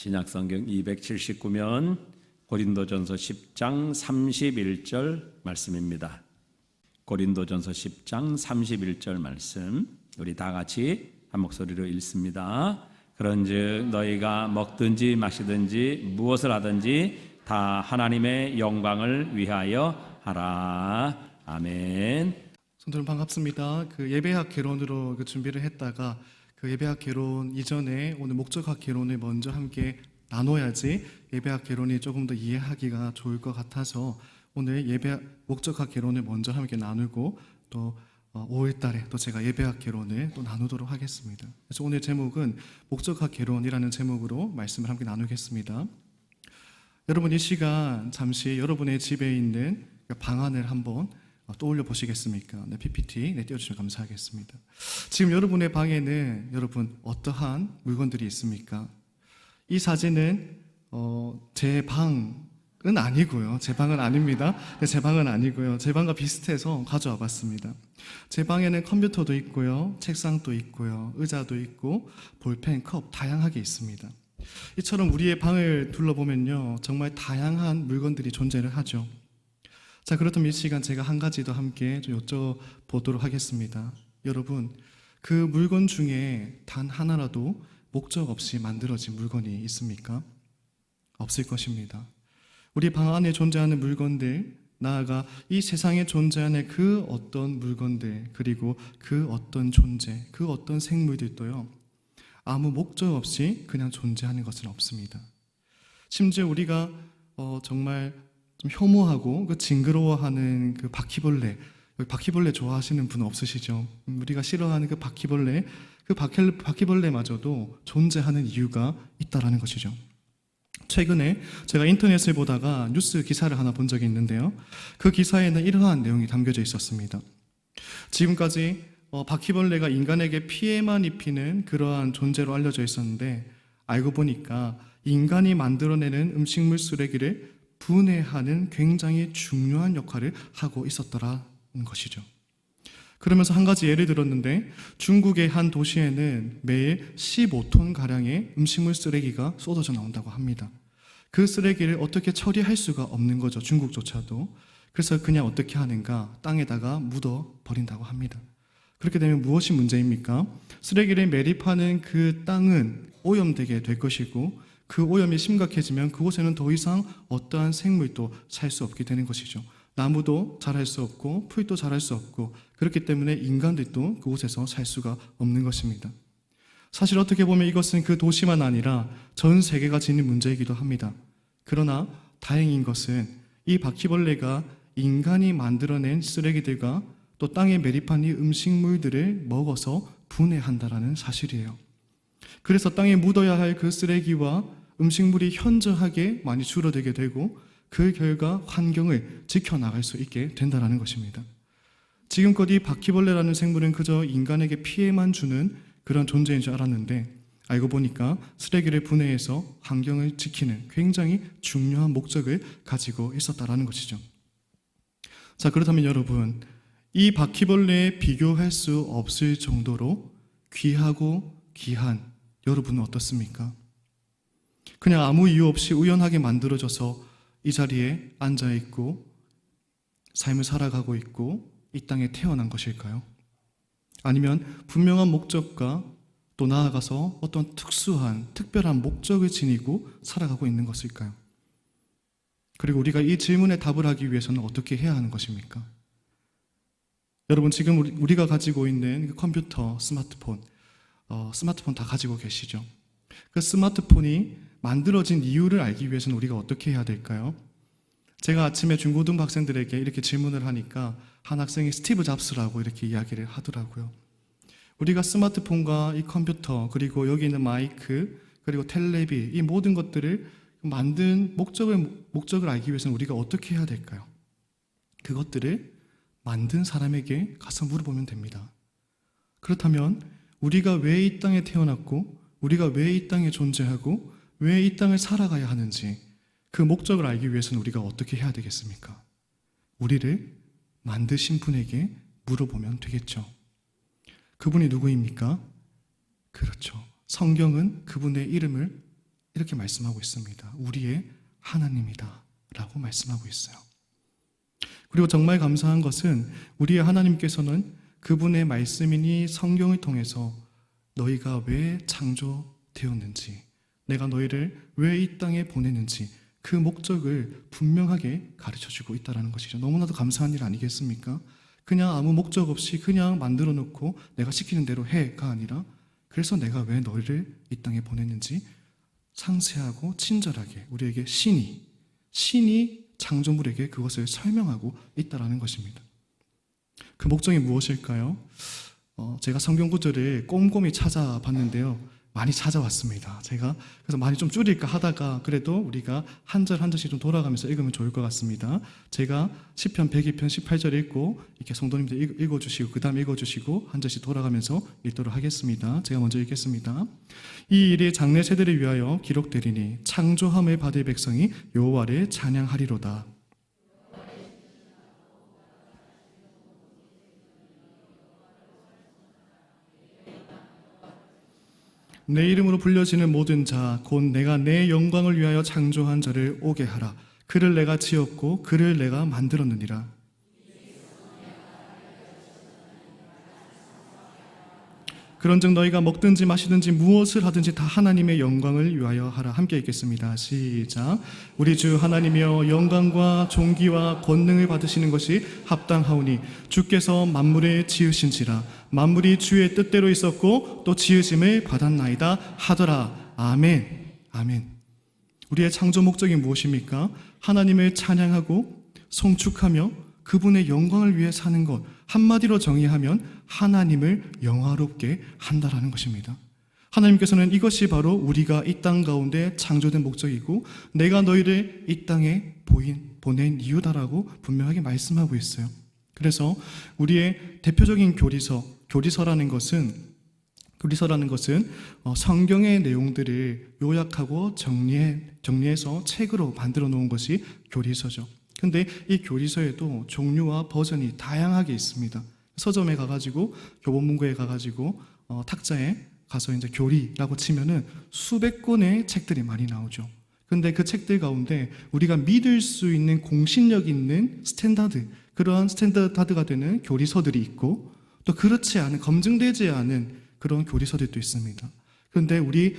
신약성경 279면 고린도전서 10장 31절 말씀입니다. 고린도전서 10장 31절 말씀 우리 다 같이 한 목소리로 읽습니다. 그런즉 너희가 먹든지 마시든지 무엇을 하든지 다 하나님의 영광을 위하여 하라. 아멘. 성도님 반갑습니다. 예배학 개론으로 준비를 했다가 예배학 개론 이전에 오늘 목적학 개론을 먼저 함께 나눠야지 예배학 개론이 조금 더 이해하기가 좋을 것 같아서 오늘 목적학 개론을 먼저 함께 나누고 또 5월달에 또 제가 예배학 개론을 또 나누도록 하겠습니다. 그래서 오늘 제목은 목적학 개론이라는 제목으로 말씀을 함께 나누겠습니다. 여러분 이 시간 잠시 여러분의 집에 있는 방안을 한번 떠올려 보시겠습니까? PPT 띄워주시면 감사하겠습니다. 지금 여러분의 방에는 여러분 어떠한 물건들이 있습니까? 이 사진은 제 방은 아니고요. 제 방은 아닙니다. 제 방은 아니고요. 제 방과 비슷해서 가져와 봤습니다. 제 방에는 컴퓨터도 있고요. 책상도 있고요. 의자도 있고 볼펜, 컵 다양하게 있습니다. 이처럼 우리의 방을 둘러보면요. 정말 다양한 물건들이 존재를 하죠. 자, 그렇다면 이 시간 제가 한 가지 더 함께 좀 여쭤보도록 하겠습니다. 여러분, 그 물건 중에 단 하나라도 목적 없이 만들어진 물건이 있습니까? 없을 것입니다. 우리 방 안에 존재하는 물건들, 나아가 이 세상에 존재하는 그 어떤 물건들, 그리고 그 어떤 존재, 그 어떤 생물들도요, 아무 목적 없이 그냥 존재하는 것은 없습니다. 심지어 우리가 정말 좀 혐오하고 징그러워하는 바퀴벌레, 바퀴벌레 좋아하시는 분 없으시죠? 우리가 싫어하는 바퀴벌레마저도 존재하는 이유가 있다라는 것이죠. 최근에 제가 인터넷을 보다가 뉴스 기사를 하나 본 적이 있는데요. 그 기사에는 이러한 내용이 담겨져 있었습니다. 지금까지 바퀴벌레가 인간에게 피해만 입히는 그러한 존재로 알려져 있었는데 알고 보니까 인간이 만들어내는 음식물 쓰레기를 분해하는 굉장히 중요한 역할을 하고 있었더라는 것이죠. 그러면서 한 가지 예를 들었는데 중국의 한 도시에는 매일 15톤가량의 음식물 쓰레기가 쏟아져 나온다고 합니다. 그 쓰레기를 어떻게 처리할 수가 없는 거죠. 중국조차도. 그래서 그냥 어떻게 하는가? 땅에다가 묻어 버린다고 합니다. 그렇게 되면 무엇이 문제입니까? 쓰레기를 매립하는 그 땅은 오염되게 될 것이고 그 오염이 심각해지면 그곳에는 더 이상 어떠한 생물도 살 수 없게 되는 것이죠. 나무도 자랄 수 없고 풀도 자랄 수 없고 그렇기 때문에 인간들도 그곳에서 살 수가 없는 것입니다. 사실 어떻게 보면 이것은 그 도시만 아니라 전 세계가 지닌 문제이기도 합니다. 그러나 다행인 것은 이 바퀴벌레가 인간이 만들어낸 쓰레기들과 또 땅에 매립한 이 음식물들을 먹어서 분해한다라는 사실이에요. 그래서 땅에 묻어야 할 그 쓰레기와 음식물이 현저하게 많이 줄어들게 되고 그 결과 환경을 지켜나갈 수 있게 된다는 것입니다. 지금껏 이 바퀴벌레라는 생물은 그저 인간에게 피해만 주는 그런 존재인 줄 알았는데 알고 보니까 쓰레기를 분해해서 환경을 지키는 굉장히 중요한 목적을 가지고 있었다는 것이죠. 자, 그렇다면 여러분, 이 바퀴벌레에 비교할 수 없을 정도로 귀하고 귀한 여러분은 어떻습니까? 그냥 아무 이유 없이 우연하게 만들어져서 이 자리에 앉아있고 삶을 살아가고 있고 이 땅에 태어난 것일까요? 아니면 분명한 목적과 또 나아가서 어떤 특별한 목적을 지니고 살아가고 있는 것일까요? 그리고 우리가 이 질문에 답을 하기 위해서는 어떻게 해야 하는 것입니까? 여러분 지금 우리가 가지고 있는 컴퓨터, 스마트폰 다 가지고 계시죠? 그 스마트폰이 만들어진 이유를 알기 위해서는 우리가 어떻게 해야 될까요? 제가 아침에 중고등부 학생들에게 이렇게 질문을 하니까 한 학생이 스티브 잡스라고 이렇게 이야기를 하더라고요. 우리가 스마트폰과 이 컴퓨터 그리고 여기 있는 마이크 그리고 텔레비 이 모든 것들을 만든 목적을 알기 위해서는 우리가 어떻게 해야 될까요? 그것들을 만든 사람에게 가서 물어보면 됩니다. 그렇다면 우리가 왜 이 땅에 태어났고 우리가 왜 이 땅에 존재하고 왜 이 땅을 살아가야 하는지 그 목적을 알기 위해서는 우리가 어떻게 해야 되겠습니까? 우리를 만드신 분에게 물어보면 되겠죠. 그분이 누구입니까? 그렇죠. 성경은 그분의 이름을 이렇게 말씀하고 있습니다. 우리의 하나님이다 라고 말씀하고 있어요. 그리고 정말 감사한 것은 우리의 하나님께서는 그분의 말씀이니 성경을 통해서 너희가 왜 창조되었는지, 내가 너희를 왜 이 땅에 보내는지 그 목적을 분명하게 가르쳐주고 있다는 것이죠. 너무나도 감사한 일 아니겠습니까? 그냥 아무 목적 없이 그냥 만들어 놓고 내가 시키는 대로 해가 아니라, 그래서 내가 왜 너희를 이 땅에 보냈는지 상세하고 친절하게 우리에게 신이 창조물에게 그것을 설명하고 있다는 것입니다. 그 목적이 무엇일까요? 제가 성경 구절을 꼼꼼히 찾아봤는데요. 많이 찾아왔습니다. 제가 그래서 많이 좀 줄일까 하다가 그래도 우리가 한 절 한 절씩 좀 돌아가면서 읽으면 좋을 것 같습니다. 제가 시편 102편 18절 읽고 이렇게 성도님들 읽어주시고 그 다음 읽어주시고 한 절씩 돌아가면서 읽도록 하겠습니다. 제가 먼저 읽겠습니다. 이 일이 장래 세대를 위하여 기록되리니 창조함을 받을 백성이 여호와를 찬양하리로다. 내 이름으로 불려지는 모든 자 곧 내가 내 영광을 위하여 창조한 자를 오게 하라. 그를 내가 지었고 그를 내가 만들었느니라. 그런즉 너희가 먹든지 마시든지 무엇을 하든지 다 하나님의 영광을 위하여 하라. 함께 읽겠습니다. 시작. 우리 주 하나님이여 영광과 존귀와 권능을 받으시는 것이 합당하오니 주께서 만물을 지으신지라. 만물이 주의 뜻대로 있었고 또 지으심을 받았나이다 하더라. 아멘. 아멘. 우리의 창조 목적이 무엇입니까? 하나님을 찬양하고 송축하며 그분의 영광을 위해 사는 것. 한마디로 정의하면 하나님을 영화롭게 한다라는 것입니다. 하나님께서는 이것이 바로 우리가 이 땅 가운데 창조된 목적이고 내가 너희를 이 땅에 보낸 이유다라고 분명하게 말씀하고 있어요. 그래서 우리의 대표적인 교리서라는 것은 성경의 내용들을 요약하고 정리해서 책으로 만들어 놓은 것이 교리서죠. 근데 이 교리서에도 종류와 버전이 다양하게 있습니다. 서점에 가가지고 교보문고에 가가지고 탁자에 가서 이제 교리라고 치면은 수백 권의 책들이 많이 나오죠. 근데 그 책들 가운데 우리가 믿을 수 있는 공신력 있는 그러한 스탠다드가 되는 교리서들이 있고 또 그렇지 않은 검증되지 않은 그런 교리서들도 있습니다. 그런데 우리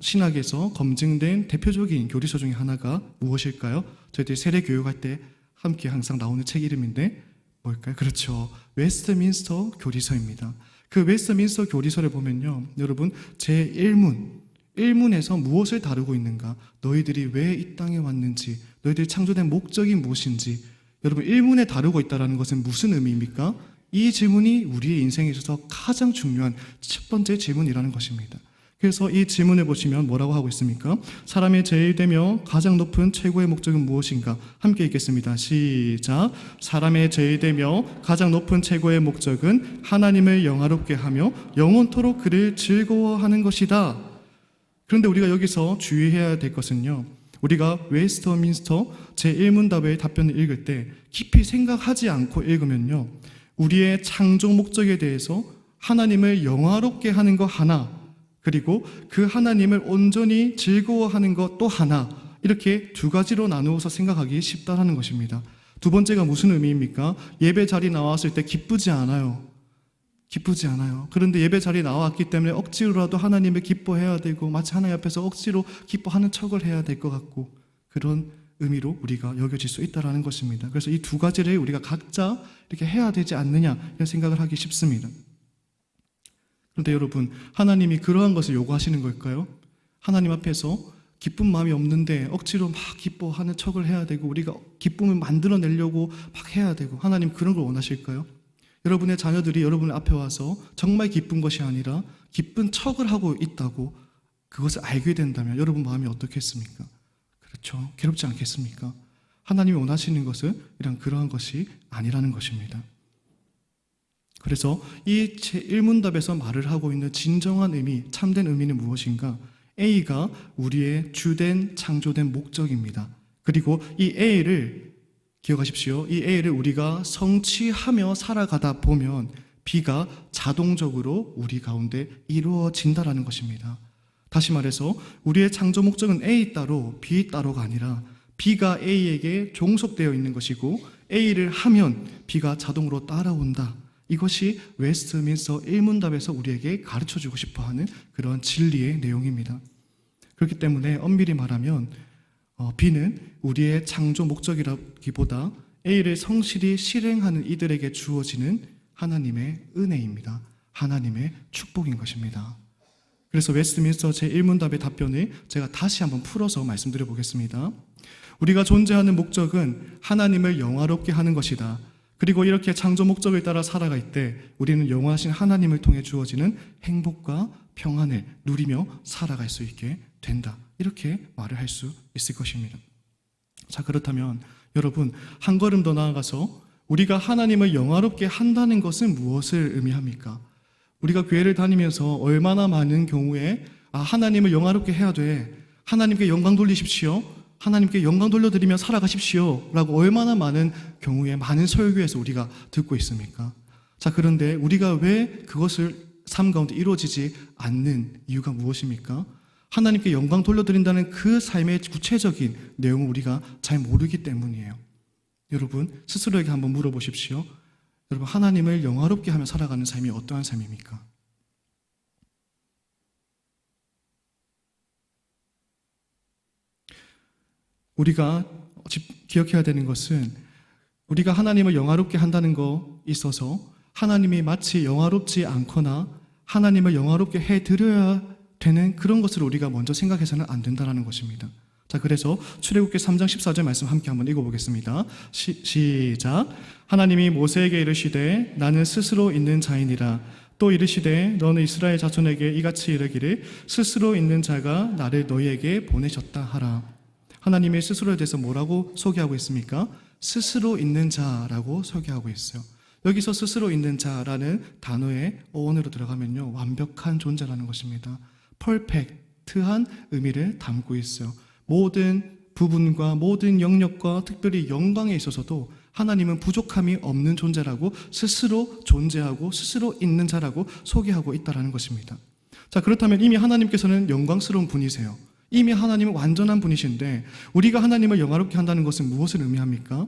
신학에서 검증된 대표적인 교리서 중에 하나가 무엇일까요? 저희들이 세례 교육할 때 함께 항상 나오는 책 이름인데 뭘까요? 그렇죠. 웨스트민스터 교리서입니다. 그 웨스트민스터 교리서를 보면요. 여러분 제1문에서 무엇을 다루고 있는가? 너희들이 왜 이 땅에 왔는지, 너희들이 창조된 목적이 무엇인지 여러분 1문에 다루고 있다는 것은 무슨 의미입니까? 이 질문이 우리의 인생에 있어서 가장 중요한 첫 번째 질문이라는 것입니다. 그래서 이 질문을 보시면 뭐라고 하고 있습니까? 사람의 제일되며 가장 높은 최고의 목적은 무엇인가? 함께 읽겠습니다. 시작. 사람의 제일되며 가장 높은 최고의 목적은 하나님을 영화롭게 하며 영원토록 그를 즐거워하는 것이다. 그런데 우리가 여기서 주의해야 될 것은요. 우리가 웨스트민스터 제1문답의 답변을 읽을 때 깊이 생각하지 않고 읽으면요. 우리의 창조 목적에 대해서 하나님을 영화롭게 하는 것 하나, 그리고 그 하나님을 온전히 즐거워하는 것 또 하나, 이렇게 두 가지로 나누어서 생각하기 쉽다라는 것입니다. 두 번째가 무슨 의미입니까? 예배 자리 나왔을 때 기쁘지 않아요. 그런데 예배 자리에 나왔기 때문에 억지로라도 하나님을 기뻐해야 되고 마치 하나님 앞에서 억지로 기뻐하는 척을 해야 될 것 같고 그런 의미로 우리가 여겨질 수 있다는 것입니다. 그래서 이 두 가지를 우리가 각자 이렇게 해야 되지 않느냐 이런 생각을 하기 쉽습니다. 그런데 여러분, 하나님이 그러한 것을 요구하시는 걸까요? 하나님 앞에서 기쁜 마음이 없는데 억지로 막 기뻐하는 척을 해야 되고 우리가 기쁨을 만들어내려고 막 해야 되고 하나님 그런 걸 원하실까요? 여러분의 자녀들이 여러분 앞에 와서 정말 기쁜 것이 아니라 기쁜 척을 하고 있다고 그것을 알게 된다면 여러분 마음이 어떻겠습니까? 그렇죠. 괴롭지 않겠습니까? 하나님이 원하시는 것은 그러한 것이 아니라는 것입니다. 그래서 이 제1문답에서 말을 하고 있는 진정한 의미, 참된 의미는 무엇인가? A가 우리의 주된 창조된 목적입니다. 그리고 이 A를 기억하십시오. 이 A를 우리가 성취하며 살아가다 보면 B가 자동적으로 우리 가운데 이루어진다라는 것입니다. 다시 말해서 우리의 창조 목적은 A 따로 B 따로가 아니라 B가 A에게 종속되어 있는 것이고 A를 하면 B가 자동으로 따라온다. 이것이 웨스트민스터 1문답에서 우리에게 가르쳐주고 싶어하는 그런 진리의 내용입니다. 그렇기 때문에 엄밀히 말하면 B는 우리의 창조 목적이라기보다 A를 성실히 실행하는 이들에게 주어지는 하나님의 은혜입니다. 하나님의 축복인 것입니다. 그래서 웨스트민스터 제1문답의 답변을 제가 다시 한번 풀어서 말씀드려 보겠습니다. 우리가 존재하는 목적은 하나님을 영화롭게 하는 것이다. 그리고 이렇게 창조 목적을 따라 살아갈 때 우리는 영화하신 하나님을 통해 주어지는 행복과 평안을 누리며 살아갈 수 있게 된다. 이렇게 말을 할 수 있을 것입니다. 자, 그렇다면 여러분, 한 걸음 더 나아가서 우리가 하나님을 영화롭게 한다는 것은 무엇을 의미합니까? 우리가 교회를 다니면서 얼마나 많은 경우에 하나님을 영화롭게 해야 돼. 하나님께 영광 돌리십시오. 하나님께 영광 돌려드리며 살아가십시오. 라고 얼마나 많은 경우에 많은 설교에서 우리가 듣고 있습니까? 자, 그런데 우리가 왜 그것을 삶 가운데 이루어지지 않는 이유가 무엇입니까? 하나님께 영광 돌려드린다는 그 삶의 구체적인 내용을 우리가 잘 모르기 때문이에요. 여러분, 스스로에게 한번 물어보십시오. 여러분, 하나님을 영화롭게 하며 살아가는 삶이 어떠한 삶입니까? 우리가 기억해야 되는 것은 우리가 하나님을 영화롭게 한다는 거 있어서 하나님이 마치 영화롭지 않거나 하나님을 영화롭게 해드려야 되는 그런 것을 우리가 먼저 생각해서는 안 된다는 것입니다. 자, 그래서 출애굽기 3장 14절 말씀 함께 한번 읽어보겠습니다. 시작. 하나님이 모세에게 이르시되 나는 스스로 있는 자이니라. 또 이르시되 너는 이스라엘 자손에게 이같이 이르기를 스스로 있는 자가 나를 너희에게 보내셨다 하라. 하나님의 스스로에 대해서 뭐라고 소개하고 있습니까? 스스로 있는 자라고 소개하고 있어요. 여기서 스스로 있는 자라는 단어의 어원으로 들어가면요, 완벽한 존재라는 것입니다. 퍼펙트한 의미를 담고 있어요. 모든 부분과 모든 영역과 특별히 영광에 있어서도 하나님은 부족함이 없는 존재라고 스스로 존재하고 스스로 있는 자라고 소개하고 있다는 것입니다. 자, 그렇다면 이미 하나님께서는 영광스러운 분이세요. 이미 하나님은 완전한 분이신데 우리가 하나님을 영화롭게 한다는 것은 무엇을 의미합니까?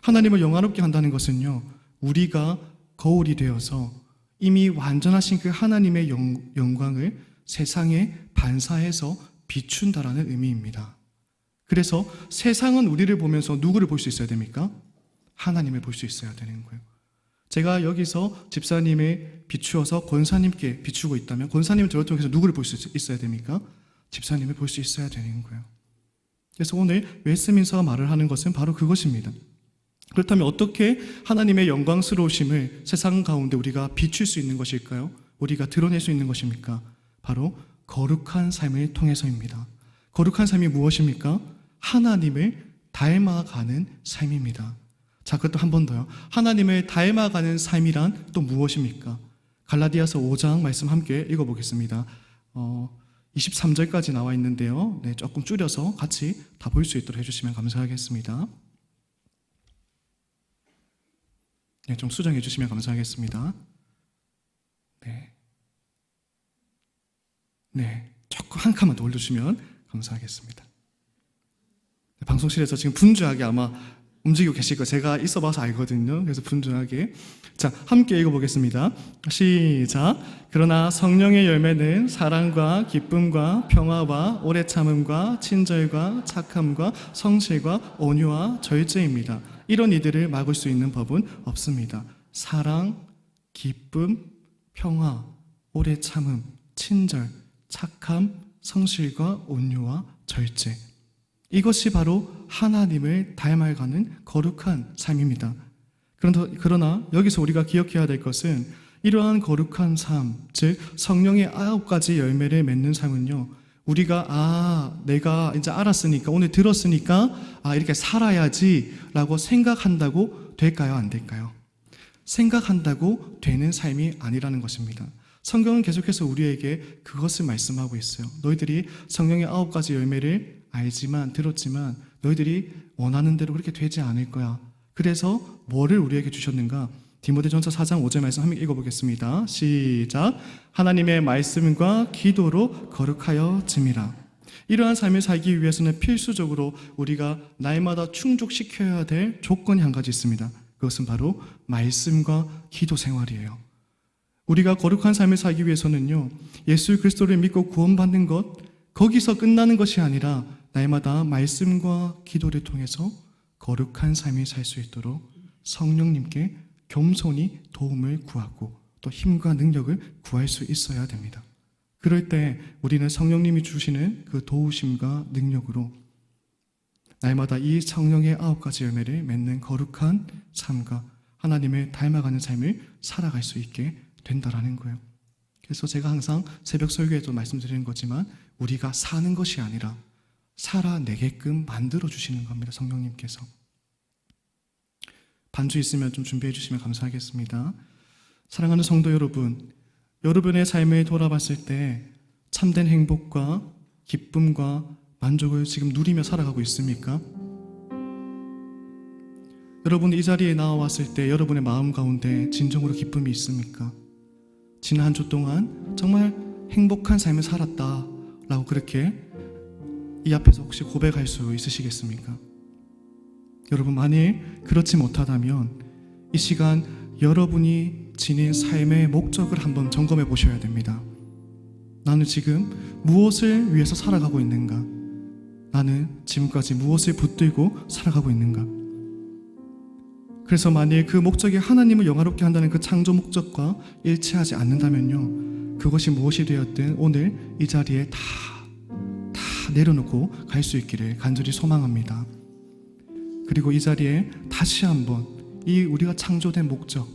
하나님을 영화롭게 한다는 것은요, 우리가 거울이 되어서 이미 완전하신 그 하나님의 영광을 세상에 반사해서 비춘다라는 의미입니다. 그래서 세상은 우리를 보면서 누구를 볼 수 있어야 됩니까? 하나님을 볼 수 있어야 되는 거예요. 제가 여기서 집사님을 비추어서 권사님께 비추고 있다면 권사님은 저를 통해서 누구를 볼 수 있어야 됩니까? 집사님을 볼 수 있어야 되는 거예요. 그래서 오늘 웨스민스터가 말을 하는 것은 바로 그것입니다. 그렇다면 어떻게 하나님의 영광스러우심을 세상 가운데 우리가 비출 수 있는 것일까요? 우리가 드러낼 수 있는 것입니까? 바로 거룩한 삶을 통해서입니다. 거룩한 삶이 무엇입니까? 하나님을 닮아가는 삶입니다. 자, 그것도 한 번 더요. 하나님을 닮아가는 삶이란 또 무엇입니까? 갈라디아서 5장 말씀 함께 읽어보겠습니다. 23절까지 나와 있는데요. 네, 조금 줄여서 같이 다 볼 수 있도록 해주시면 감사하겠습니다. 네, 좀 수정해 주시면 감사하겠습니다. 네, 조금 한 칸만 더 올려주시면 감사하겠습니다. 방송실에서 지금 분주하게 아마 움직이고 계실 거 제가 있어 봐서 알거든요. 그래서 분주하게. 자, 함께 읽어보겠습니다. 시작. 그러나 성령의 열매는 사랑과 기쁨과 평화와 오래 참음과 친절과 착함과 성실과 온유와 절제입니다. 이런 이들을 막을 수 있는 법은 없습니다. 사랑, 기쁨, 평화, 오래 참음, 친절, 착함, 성실과 온유와 절제. 이것이 바로 하나님을 닮아가는 거룩한 삶입니다. 그러나 여기서 우리가 기억해야 될 것은 이러한 거룩한 삶, 즉 성령의 9가지 열매를 맺는 삶은요, 우리가 내가 이제 알았으니까, 오늘 들었으니까 이렇게 살아야지 라고 생각한다고 될까요? 안 될까요? 생각한다고 되는 삶이 아니라는 것입니다. 성경은 계속해서 우리에게 그것을 말씀하고 있어요. 너희들이 성령의 9가지 열매를 알지만, 들었지만 너희들이 원하는 대로 그렇게 되지 않을 거야. 그래서 뭐를 우리에게 주셨는가? 디모데전서 4장 5절 말씀 한번 읽어보겠습니다. 시작. 하나님의 말씀과 기도로 거룩하여짐이라. 이러한 삶을 살기 위해서는 필수적으로 우리가 날마다 충족시켜야 될 조건이 한 가지 있습니다. 그것은 바로 말씀과 기도 생활이에요. 우리가 거룩한 삶을 살기 위해서는요, 예수 그리스도를 믿고 구원받는 것, 거기서 끝나는 것이 아니라 날마다 말씀과 기도를 통해서 거룩한 삶을 살 수 있도록 성령님께 겸손히 도움을 구하고 또 힘과 능력을 구할 수 있어야 됩니다. 그럴 때 우리는 성령님이 주시는 그 도우심과 능력으로 날마다 이 성령의 9가지 열매를 맺는 거룩한 삶과 하나님을 닮아가는 삶을 살아갈 수 있게 된다라는 거예요. 그래서 제가 항상 새벽 설교에도 말씀드리는 거지만 우리가 사는 것이 아니라 살아내게끔 만들어 주시는 겁니다. 성령님께서. 반주 있으면 좀 준비해 주시면 감사하겠습니다. 사랑하는 성도 여러분, 여러분의 삶을 돌아봤을 때 참된 행복과 기쁨과 만족을 지금 누리며 살아가고 있습니까? 여러분 이 자리에 나와왔을 때 여러분의 마음 가운데 진정으로 기쁨이 있습니까? 지난 한 주 동안 정말 행복한 삶을 살았다 라고 그렇게 이 앞에서 혹시 고백할 수 있으시겠습니까? 여러분 만일 그렇지 못하다면 이 시간 여러분이 지닌 삶의 목적을 한번 점검해 보셔야 됩니다. 나는 지금 무엇을 위해서 살아가고 있는가? 나는 지금까지 무엇을 붙들고 살아가고 있는가? 그래서 만일 그 목적이 하나님을 영화롭게 한다는 그 창조 목적과 일치하지 않는다면요, 그것이 무엇이 되었든 오늘 이 자리에 다 내려놓고 갈 수 있기를 간절히 소망합니다. 그리고 이 자리에 다시 한번 이 우리가 창조된 목적,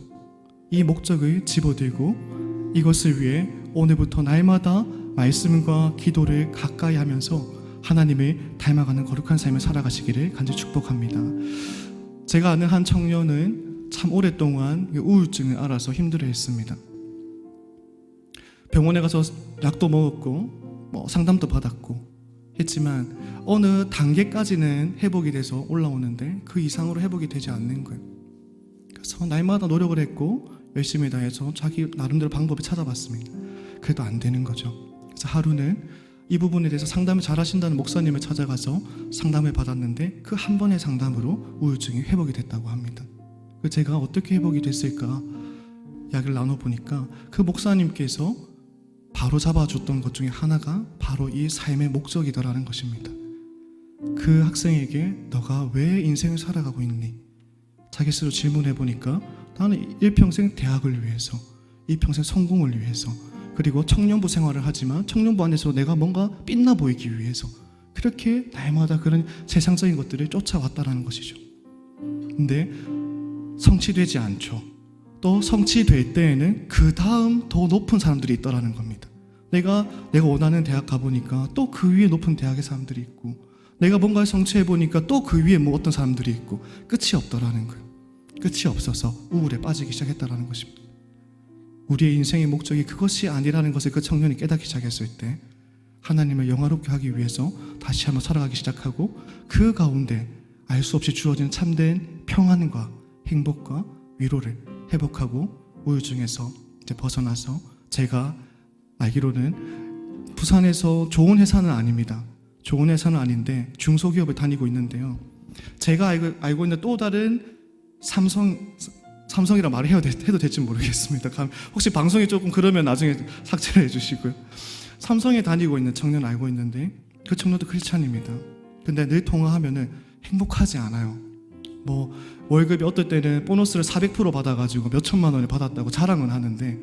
이 목적을 집어들고 이것을 위해 오늘부터 날마다 말씀과 기도를 가까이 하면서 하나님을 닮아가는 거룩한 삶을 살아가시기를 간절히 축복합니다. 제가 아는 한 청년은 참 오랫동안 우울증을 앓아서 힘들어했습니다. 병원에 가서 약도 먹었고 상담도 받았고 했지만 어느 단계까지는 회복이 돼서 올라오는데 그 이상으로 회복이 되지 않는 거예요. 그래서 날마다 노력을 했고 열심히 다해서 자기 나름대로 방법을 찾아봤습니다. 그래도 안 되는 거죠. 그래서 하루는 이 부분에 대해서 상담을 잘 하신다는 목사님을 찾아가서 상담을 받았는데 그 한 번의 상담으로 우울증이 회복이 됐다고 합니다. 제가 어떻게 회복이 됐을까 이야기를 나눠보니까 그 목사님께서 바로 잡아줬던 것 중에 하나가 바로 이 삶의 목적이더라는 것입니다. 그 학생에게 너가 왜 인생을 살아가고 있니? 자기 스스로 질문해보니까 나는 일평생 대학을 위해서, 일평생 성공을 위해서, 그리고 청년부 생활을 하지만 청년부 안에서 내가 뭔가 빛나 보이기 위해서 그렇게 날마다 그런 세상적인 것들을 쫓아왔다라는 것이죠. 근데 성취되지 않죠. 또 성취될 때에는 그 다음 더 높은 사람들이 있더라는 겁니다. 내가 원하는 대학 가보니까 또 그 위에 높은 대학의 사람들이 있고 내가 뭔가를 성취해보니까 또 그 위에 뭐 어떤 사람들이 있고 끝이 없더라는 거예요. 끝이 없어서 우울에 빠지기 시작했다라는 것입니다. 우리의 인생의 목적이 그것이 아니라는 것을 그 청년이 깨닫기 시작했을 때 하나님을 영화롭게 하기 위해서 다시 한번 살아가기 시작하고 그 가운데 알 수 없이 주어진 참된 평안과 행복과 위로를 회복하고 우울증에서 이제 벗어나서 제가 알기로는 부산에서 좋은 회사는 아닙니다. 좋은 회사는 아닌데 중소기업을 다니고 있는데요. 제가 알고 있는 또 다른 삼성이라 말을 해도 될지 모르겠습니다. 혹시 방송이 조금 그러면 나중에 삭제를 해주시고요. 삼성에 다니고 있는 청년 알고 있는데 그 청년도 크리스찬입니다. 근데 늘 통화하면은 행복하지 않아요. 뭐 월급이 어떨 때는 보너스를 400% 받아가지고 몇 천만 원을 받았다고 자랑은 하는데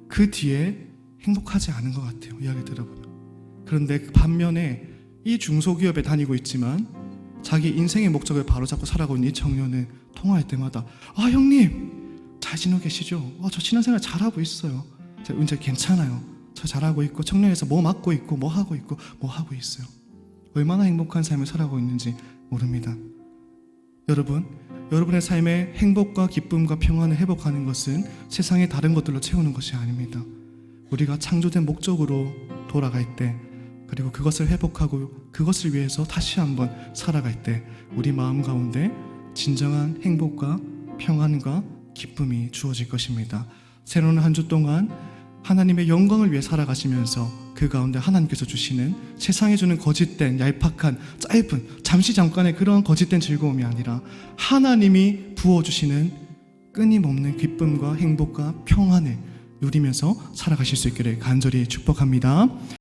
그 뒤에 행복하지 않은 것 같아요. 이야기 들어보면. 그런데 반면에 이 중소기업에 다니고 있지만 자기 인생의 목적을 바로잡고 살아가고 있는 이 청년은 통화할 때마다 형님 잘 지내고 계시죠? 저 신앙생활 잘하고 있어요. 이제 괜찮아요. 저 잘하고 있고 청년에서 뭐 맡고 있고 뭐 하고 있고 뭐 하고 있어요. 얼마나 행복한 삶을 살아가고 있는지 모릅니다. 여러분, 여러분의 삶에 행복과 기쁨과 평안을 회복하는 것은 세상의 다른 것들로 채우는 것이 아닙니다. 우리가 창조된 목적으로 돌아갈 때 그리고 그것을 회복하고 그것을 위해서 다시 한번 살아갈 때 우리 마음 가운데 진정한 행복과 평안과 기쁨이 주어질 것입니다. 새로운 한 주 동안 하나님의 영광을 위해 살아가시면서 그 가운데 하나님께서 주시는 세상에 주는 거짓된 얄팍한 짧은 잠시 잠깐의 그런 거짓된 즐거움이 아니라 하나님이 부어주시는 끊임없는 기쁨과 행복과 평안을 누리면서 살아가실 수 있기를 간절히 축복합니다.